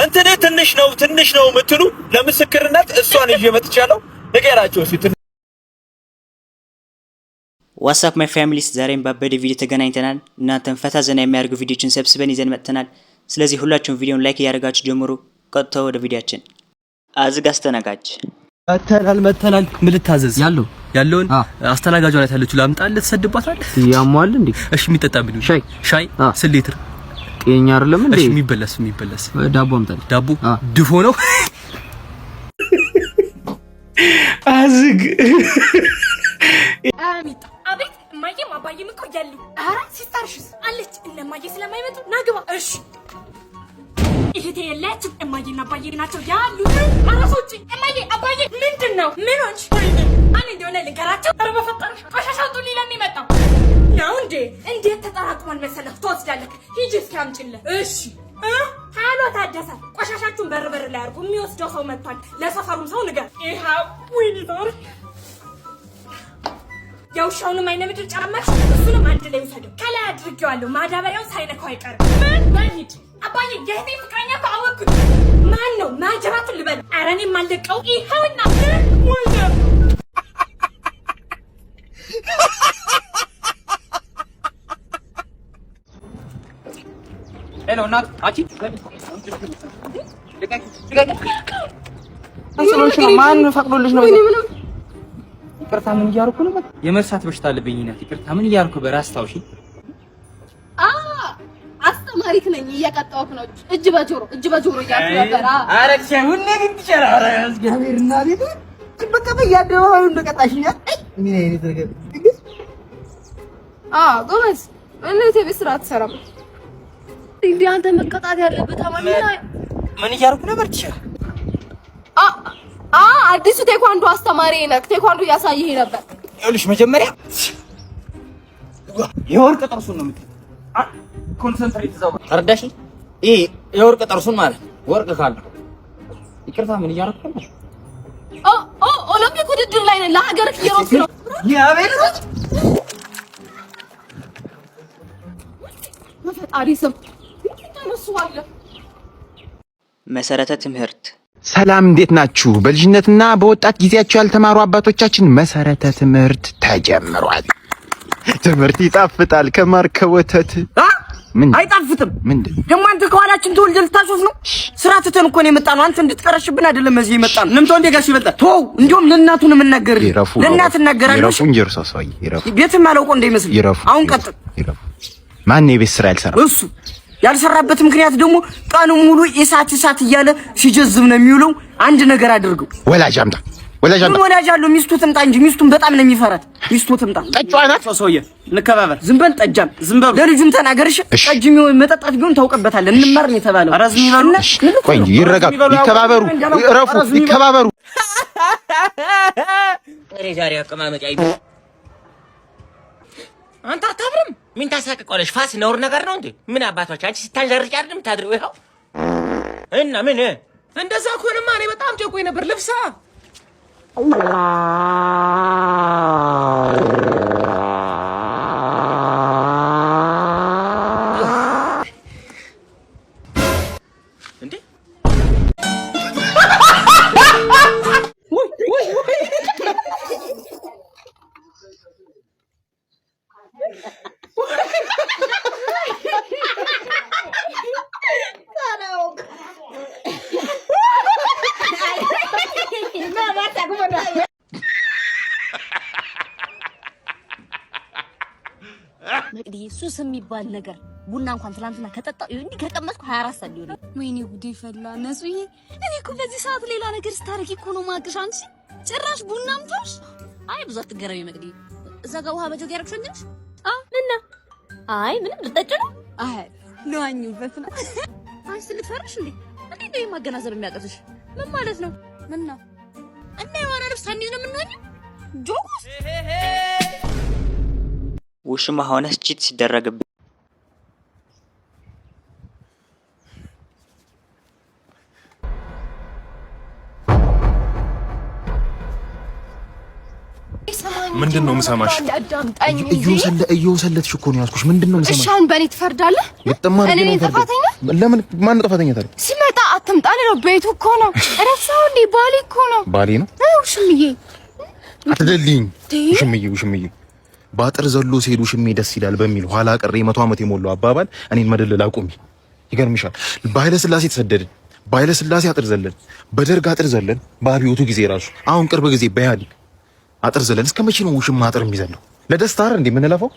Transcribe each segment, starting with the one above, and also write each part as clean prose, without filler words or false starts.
እንትን ትንሽ ነው የምትሉ ለምስክርነት እሷን ይዤ መጥቻለሁ። ንገራቸው እስቲ። ዋትስአፕ ማይ ፋሚሊስ ዛሬም ባበደ ቪዲዮ ተገናኝተናል። እናንተን ፈታ ዘና የሚያደርጉ ቪዲዮችን ሰብስበን ይዘን መጥተናል። ስለዚህ ሁላችሁም ቪዲዮን ላይክ ያደርጋችሁ ጀምሩ። ቀጥታ ወደ ቪዲዮአችን። አዝግ አስተናጋጅ መተናል ምን ልታዘዝ? ያለውን አስተናጋጇ ላይ ታለች። ላምጣልህ ተሰድባታለህ። ያሟል እንዴ? እሺ የሚጠጣ ምን? ሻይ ስንት ሊትር? ጤኛ አይደለም እንዴ? እሺ የሚበላስ ዳቦ አምጣልህ። ዳቦ ድፎ ነው። አዝግ አሚጣ አቤት ማየም አባዬም እኮ ያሉ አራ ሲጣርሽስ አለች እነማዬ ስለማይመጡ ናግባ። እሺ እህቴ የለችም እማዬና አባዬ ናቸው ያሉ። አራሶጪ እማዬ አባዬ ምንድነው? ምን ሆንሽ? አን እንደሆነ ልንገራቸው። ኧረ በፈጠረሽ ቆሻሻውጡ ሊለን ይመጣው ነው እንዴ? እንዴት ተጠራቅሟል መሰለህ? ትወስዳለህ። ሂጂ እስኪ አምጪልህ። እሺ ሃሎ ታደሰ ቆሻሻችሁን በር ላይ አድርጉ። የሚወስደው ሰው መጥቷል። ለሰፈሩም ሰው ንገር። ይሄው ዊኒቶር የውሻውንም አይነ ምድር ጨረመሽ። እሱንም አንድ ላይ ወሰደው። ከላይ አድርጌዋለሁ። ማዳበሪያው ሳይነካው አይቀርም። ምን በሂድ አባዬ የህቴ ፍቅረኛ እኮ አወኩት። ማን ነው ማጀራቱን ልበል? ኧረ እኔም አልለቀው። ይኸውና ወይኔ ሄሎ እናት አቺ ማን ፈቅዶልሽ ነው? ይቅርታ ምን እያልኩ ነው? የመርሳት በሽታ አለብኝ እናት። ይቅርታ ምን እያልኩ በራስ ታውሺ። አስተማሪክ ነኝ እየቀጣሁት ነው። እጅ በጆሮ እያልኩ ነበር። ኧረ ሁኔ ግን ትችላ። ኧረ እግዚአብሔር እናት በቃ በያደባባዩ እንደቀጣሽኛ። ምን አይነት ነገር ጎበዝ እንዴት የቤት ስራ አትሰራም እንዴ? አንተ መቀጣት ያለበት ታማሚ ምን እያልኩ ነበር? ትችላ አዲሱ ቴኳንዶ አስተማሪ ነክ ቴኳንዶ ያሳየህ ነበር። ይኸውልሽ መጀመሪያ የወርቅ ጥርሱን ነው የምትይው። ኮንሰንትሬት ዘው ተረዳሽ? ይሄ የወርቅ ጥርሱን ማለት ወርቅ ካለ ይቅርታ ምን እያደረኩ ነው? ኦሎምፒክ ውድድር ላይ ነን። ለሀገርህ እየሮጥክ ነው። ያቤል በፈጣሪ ስም ተነሱዋለ። መሰረተ ትምህርት። ሰላም እንዴት ናችሁ? በልጅነትና በወጣት ጊዜያቸው ያልተማሩ አባቶቻችን መሰረተ ትምህርት ተጀምሯል። ትምህርት ይጣፍጣል ከማር ከወተት። ምን አይጣፍጥም? ምንድን ደግሞ አንተ ከኋላችን ተወልደህ ልታሾፍ ነው? ስራ ትተን እኮ ነው የመጣነው። አንተ እንድትቀረሽብን አይደለም እዚህ የመጣነው። ንምቶ እንደ ጋሽ ይበልጣል። ተው እንዲሁም ለእናቱ ነው የምናገርልህ። ለእናት እናገራለሁ። ይረፉ እንጂ እርሶ ሰውዬ ይረፉ። ቤትም አላውቀው እንደይመስል። አሁን ቀጥል። ይረፉ። ማን ነው የቤት ስራ ያልሰራ? እሱ ያልሰራበት ምክንያት ደግሞ ቀኑ ሙሉ እሳት እያለ ሲጀዝብ ነው የሚውለው። አንድ ነገር አድርገው። ወላጅ አምጣ። ወላጅ አለው። ሚስቱ ትምጣ እንጂ ሚስቱን በጣም ነው የሚፈራት። ሚስቱ ትምጣ። ጠጫዋ ናት። ሰውዬ እንከባበር። ዝም በል ጠጃም፣ ዝም በል። ለልጁም ተናገርሽ። ጠጅ የሚሆን መጠጣት ቢሆን ታውቀበታለህ። እንማር ነው የተባለው። ኧረ ዝም ይበሉና ቆይ እንጂ ይረጋሉ፣ ይከባበሩ፣ እረፉ፣ ይከባበሩ። እኔ ዛሬ አቀማመጥ አይ አንተ አታብርም። ምን ታሳቅቀዋለሽ? ፋስ ነውር ነገር ነው እንዴ? ምን አባቶች አንቺ ስታንዘርጭ አይደለም ታድርው። ይኸው እና ምን እንደዛ ከሆነማ እኔ በጣም ጨቆኝ ነበር። ልብሳ እንዴ መቅዲ ሱስ የሚባል ነገር ቡና እንኳን ትላንትና ከጠጣው እንዴ ከቀመስኩ 24 ሰዓት ሊሆን። ወይኔ ጉዴ ፈላ። ነሱዬ እኔ እኮ በዚህ ሰዓት ሌላ ነገር ስታረጊ እኮ ነው ማቅሽ። አንቺ ጭራሽ ቡናም ተውሽ። አይ ብዙ አትገረሚ መቅዲ። እዛ ጋር ውሃ በጆግ ያረግሽ እንዴ? እና አይ ምንም ልጠጭ ነው። አይ ለዋኝበት ነው። አንቺ ልትፈርሽ እንዴ? እንዴ ነው ማገናዘብ የሚያቀትሽ? ምን ማለት ነው? ምን ነው እና የሆነ ልብስ ታንይዝ ነው የምንሆነው? ጆጎስ ውሽማ ሆነስ ቺት ሲደረግብህ ምን ምንድነው የምሰማሽ? እየወሰለትሽ እኮ ነው ያዝኩሽ። ምንድነው የምሰማሽ? እሺ አሁን በእኔ ትፈርዳለህ? እኔ ጥፋተኛ? ለምን ማን ነው ጥፋተኛ ታዲያ? ሲመጣ አትምጣ ነው ቤቱ እኮ ነው። እረሳው እንዴ? ባሌ እኮ ነው። ባሌ ነው? ውሽምዬ አትደልኝ። ውሽምዬ ባጥር ዘሎ ሲሄዱ ሽሜ ደስ ይላል በሚል ኋላ ቀረ 100 ዓመት የሞላው አባባል እኔን መደለል አቁሚ። ይገርምሻል። በኃይለ ሥላሴ ተሰደድን፣ በኃይለ ሥላሴ አጥር ዘለን፣ በደርግ አጥር ዘለን፣ በአብዮቱ ጊዜ ራሱ አሁን ቅርብ ጊዜ በኢህአዴግ አጥር ዘለን። እስከ መቼ ነው ውሽማ አጥር የሚዘለው? ለደስታ አይደል እንዴ የምንለፋው?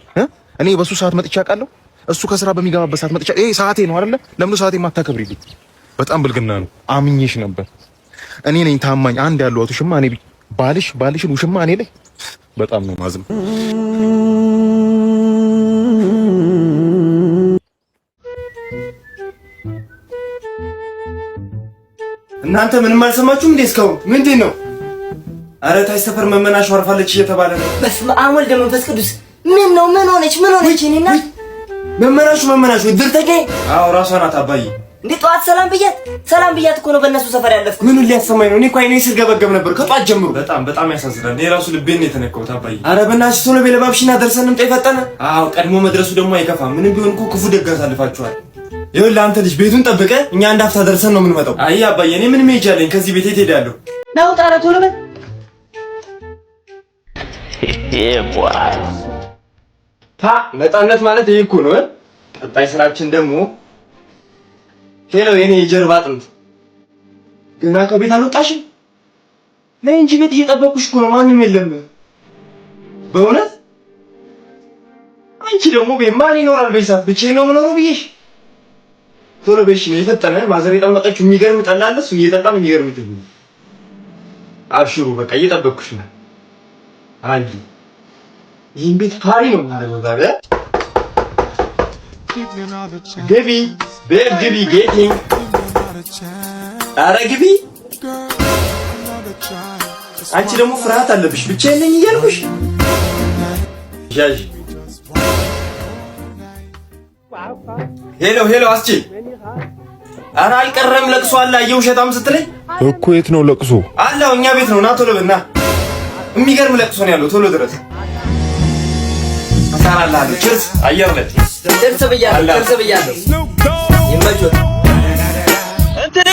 እኔ በሱ ሰዓት መጥቻ አውቃለሁ። እሱ ከስራ በሚገባበት ሰዓት መጥቻ ይሄ ሰዓቴ ነው አይደለ? ለምን ሰዓቴ ማታከብሪልኝ? በጣም ብልግና ነው። አምኜሽ ነበር። እኔ ነኝ ታማኝ አንድ ያለው ውሽማ እኔ ባልሽን ውሽማ እኔ ላይ በጣም ነው ማዝም። እናንተ ምንም አልሰማችሁም እንዴ? እስካሁን ምንድን ነው? አረ ታይ ሰፈር መመናሽ አርፋለች እየተባለ ነው። በስመ አብ ወልድ መንፈስ ቅዱስ። ምን ነው? ምን ሆነች? እኔና መመናሹ ድርተጌ? አዎ ራሷ ናት። አባዬ እንዴ ጠዋት ሰላም ብያት እኮ ነው በእነሱ ሰፈር ያለፍኩ። ምኑን ሊያሰማኝ ነው? እኔ እኮ አይኔ ስርገበገብ ነበር ከጧት ጀምሮ። በጣም ያሳዝናል። እኔ ራሱ ልቤን ነው የተነካሁት። አባዬ አረ በእናትሽ ቶሎ በለባብሽና ደርሰን እንምጣ የፈጠነ። አዎ ቀድሞ መድረሱ ደግሞ አይከፋም። ምንም ቢሆን እኮ ክፉ ደግ አሳልፋችኋል። ይኸውልህ አንተ ልጅ ቤቱን ጠብቀህ እኛ አንድ አፍታ ደርሰን ነው የምንመጣው። አይ አባዬ እኔ ምንም ሄጃለኝ ከዚህ ቤት የት ሄዳለሁ? ነው ጣራ ቶሎ በል። ነፃነት ማለት ይሄ እኮ ነው። ቀጣይ ስራችን ደግሞ ሄሎ የኔ የጀርባ አጥንት ገና ከቤት አልወጣሽም? ነይ እንጂ ቤት እየጠበኩሽ እኮ ነው። ማንም የለም በእውነት። አንቺ ደግሞ ቤት ማን ይኖራል? በይሳት ብቻዬን ነው የምኖረው ብዬሽ ቶሎ በሽ ነው የፈጠነ። ማዘር የጠመቀችው የሚገርም ጠላ አለ። እሱ እየጠጣን የሚገርም ትብ። አብሽሩ በቃ እየጠበኩሽ ነው። አንቺ ይሄን ቤት ፓሪ ነው ማለት ነው። ታዲያ ግቢ ግቢ ጌቲንግ ኧረ ግቢ። አንቺ ደግሞ ፍርሃት አለብሽ። ብቻዬን ነኝ እያልኩሽ ጃጅ። ሄሎ አስቺ። ኧረ አልቀረም ለቅሶ አለ። አየሁ ውሸታም ስትለኝ እኮ የት ነው ለቅሶ? አለው እኛ ቤት ነው። ና ቶሎ በል ና። የሚገርም ለቅሶ ነው ያለው። ቶሎ ድረስ አሳራላህ። ጭርስ አየር ለት ጭርስ ብያለሁ። ይመችዎት። እንትን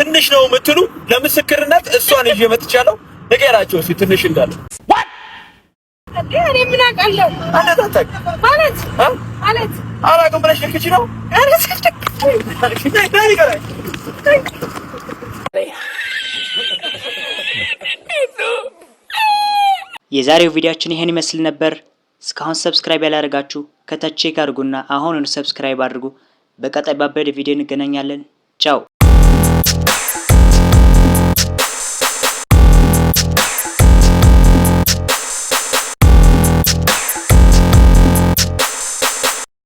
ትንሽ ነው የምትሉ ለምስክርነት እሷን ይዤ መጥቻለሁ። ንገራቸው እስኪ ትንሽ እንዳለ እኔ ምን አውቃለሁ? ማለት አላውቅም ብለሽ ልክቺ ነው። የዛሬው ቪዲዮአችን ይሄን ይመስል ነበር። እስካሁን ሰብስክራይብ ያላደረጋችሁ ከታች ቼክ አድርጉና አሁኑን ሰብስክራይብ አድርጉ። በቀጣይ ባበደ ቪዲዮ እንገናኛለን። ቻው